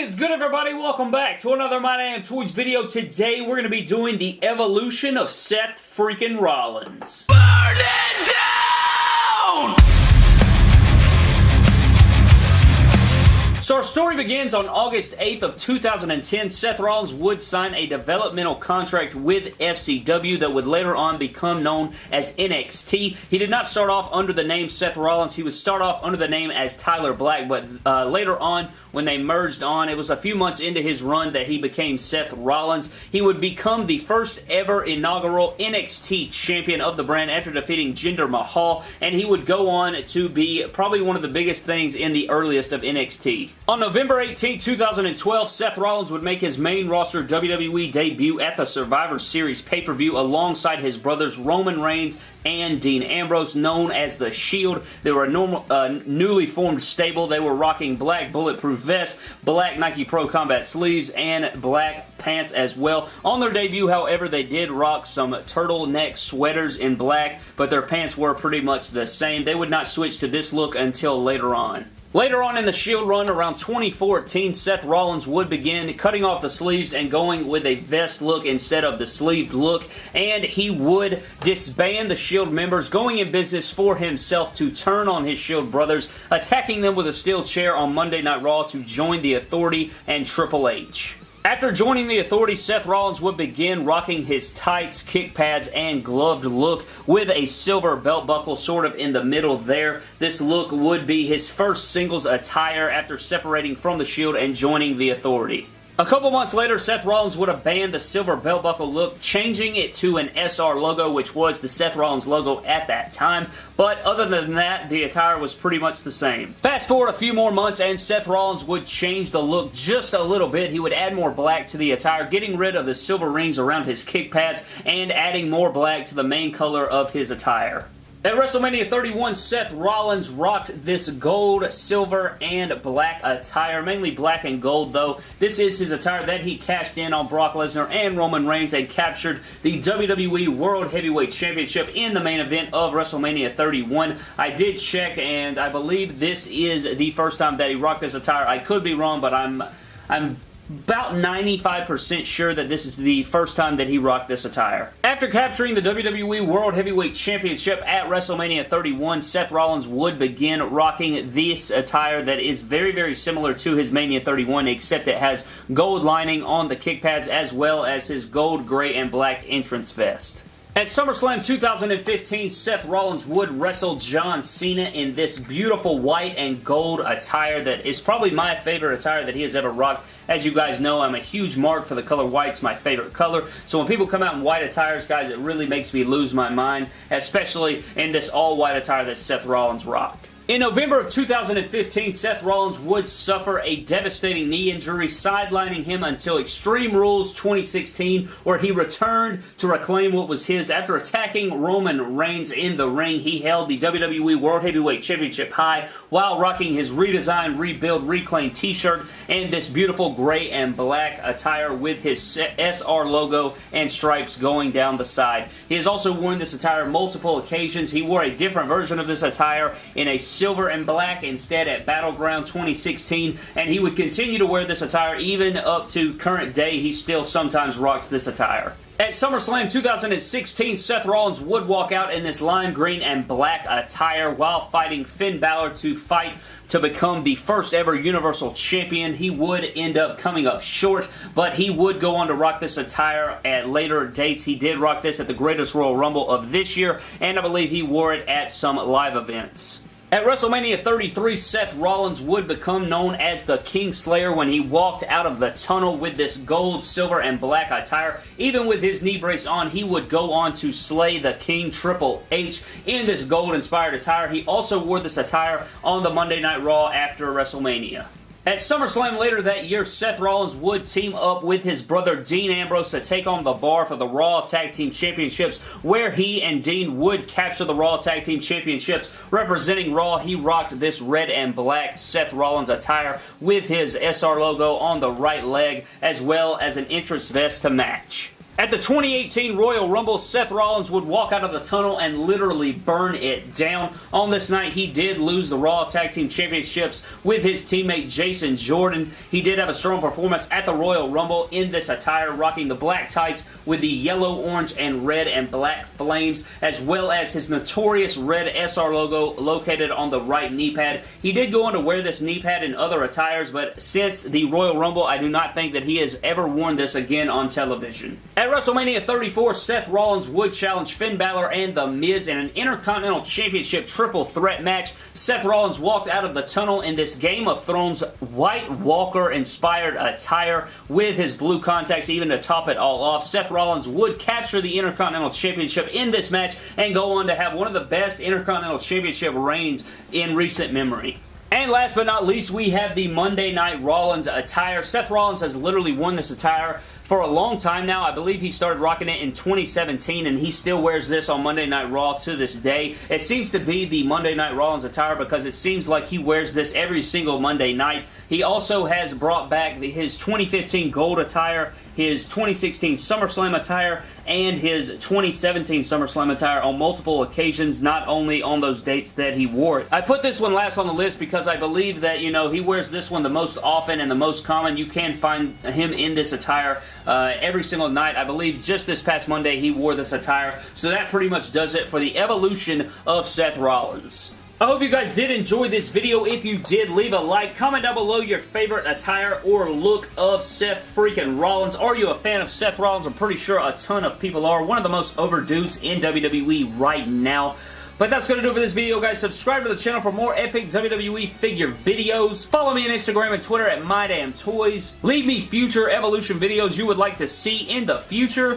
is good, everybody? Welcome back to another My Damn Toys video. Today we're going to be doing the evolution of Seth freaking Rollins. Burn it down! So our story begins on August 8th of 2010. Seth Rollins would sign a developmental contract with FCW that would later on become known as NXT. He did not start off under the name Seth Rollins. He would start off under the name as Tyler Black, but later on, when they merged on, it was a few months into his run that he became Seth Rollins. He would become the first ever inaugural NXT champion of the brand after defeating Jinder Mahal, and he would go on to be probably one of the biggest things in the earliest of NXT. On November 18, 2012, Seth Rollins would make his main roster WWE debut at the Survivor Series pay-per-view alongside his brothers Roman Reigns and Dean Ambrose, known as The Shield. They were a newly formed stable. They were rocking black bulletproof vests, black Nike Pro Combat sleeves, and black pants as well. On their debut, however, they did rock some turtleneck sweaters in black, but their pants were pretty much the same. They would not switch to this look until later on. Later on in the Shield run, around 2014, Seth Rollins would begin cutting off the sleeves and going with a vest look instead of the sleeved look, and he would disband the Shield members, going in business for himself to turn on his Shield brothers, attacking them with a steel chair on Monday Night Raw to join the Authority and Triple H. After joining the Authority, Seth Rollins would begin rocking his tights, kick pads, and gloved look with a silver belt buckle sort of in the middle there. This look would be his first singles attire after separating from the Shield and joining the Authority. A couple months later, Seth Rollins would abandon the silver belt buckle look, changing it to an SR logo, which was the Seth Rollins logo at that time, but other than that, the attire was pretty much the same. Fast forward a few more months, and Seth Rollins would change the look just a little bit. He would add more black to the attire, getting rid of the silver rings around his kick pads, and adding more black to the main color of his attire. At WrestleMania 31, Seth Rollins rocked this gold, silver, and black attire. Mainly black and gold, though. This is his attire that he cashed in on Brock Lesnar and Roman Reigns and captured the WWE World Heavyweight Championship in the main event of WrestleMania 31. I did check, and I believe this is the first time that he rocked this attire. I could be wrong, but I'm about 95% sure that this is the first time that he rocked this attire. After capturing the WWE World Heavyweight Championship at WrestleMania 31, Seth Rollins would begin rocking this attire that is very, very similar to his Mania 31, except it has gold lining on the kick pads as well as his gold, gray, and black entrance vest. At SummerSlam 2015, Seth Rollins would wrestle John Cena in this beautiful white and gold attire that is probably my favorite attire that he has ever rocked. As you guys know, I'm a huge mark for the color white. It's my favorite color. So when people come out in white attires, guys, it really makes me lose my mind, especially in this all-white attire that Seth Rollins rocked. In November of 2015, Seth Rollins would suffer a devastating knee injury, sidelining him until Extreme Rules 2016, where he returned to reclaim what was his. After attacking Roman Reigns in the ring, he held the WWE World Heavyweight Championship high while rocking his redesigned, rebuild, reclaimed t-shirt and this beautiful gray and black attire with his SR logo and stripes going down the side. He has also worn this attire multiple occasions. He wore a different version of this attire in a silver and black instead at Battleground 2016, and he would continue to wear this attire even up to current day. He still sometimes rocks this attire. At SummerSlam 2016, Seth Rollins would walk out in this lime green and black attire while fighting Finn Balor to become the first ever Universal Champion. He would end up coming up short, but he would go on to rock this attire at later dates. He did rock this at the Greatest Royal Rumble of this year, and I believe he wore it at some live events. At WrestleMania 33, Seth Rollins would become known as the Kingslayer when he walked out of the tunnel with this gold, silver, and black attire. Even with his knee brace on, he would go on to slay the King Triple H in this gold-inspired attire. He also wore this attire on the Monday Night Raw after WrestleMania. At SummerSlam later that year, Seth Rollins would team up with his brother Dean Ambrose to take on The Bar for the Raw Tag Team Championships, where he and Dean would capture the Raw Tag Team Championships. Representing Raw, he rocked this red and black Seth Rollins attire with his SR logo on the right leg, as well as an entrance vest to match. At the 2018 Royal Rumble, Seth Rollins would walk out of the tunnel and literally burn it down. On this night, he did lose the Raw Tag Team Championships with his teammate Jason Jordan. He did have a strong performance at the Royal Rumble in this attire, rocking the black tights with the yellow, orange, and red and black flames, as well as his notorious red SR logo located on the right knee pad. He did go on to wear this knee pad in other attires, but since the Royal Rumble, I do not think that he has ever worn this again on television. At WrestleMania 34, Seth Rollins would challenge Finn Balor and The Miz in an Intercontinental Championship triple threat match. Seth Rollins walked out of the tunnel in this Game of Thrones White Walker-inspired attire with his blue contacts even to top it all off. Seth Rollins would capture the Intercontinental Championship in this match and go on to have one of the best Intercontinental Championship reigns in recent memory. And last but not least, we have the Monday Night Rollins attire. Seth Rollins has literally worn this attire for a long time now. I believe he started rocking it in 2017, and he still wears this on Monday Night Raw to this day. It seems to be the Monday Night Rollins attire because it seems like he wears this every single Monday night. He also has brought back his 2015 Gold attire, his 2016 SummerSlam attire, and his 2017 SummerSlam attire on multiple occasions, not only on those dates that he wore it. I put this one last on the list because I believe that, you know, he wears this one the most often and the most common. You can find him in this attire every single night. I believe just this past Monday he wore this attire. So that pretty much does it for the evolution of Seth Rollins. I hope you guys did enjoy this video. If you did, leave a like. Comment down below your favorite attire or look of Seth freaking Rollins. Are you a fan of Seth Rollins? I'm pretty sure a ton of people are. One of the most over dudes in WWE right now. But that's going to do it for this video, guys. Subscribe to the channel for more epic WWE figure videos. Follow me on Instagram and Twitter at MyDamnToys. Leave me future Evolution videos you would like to see in the future.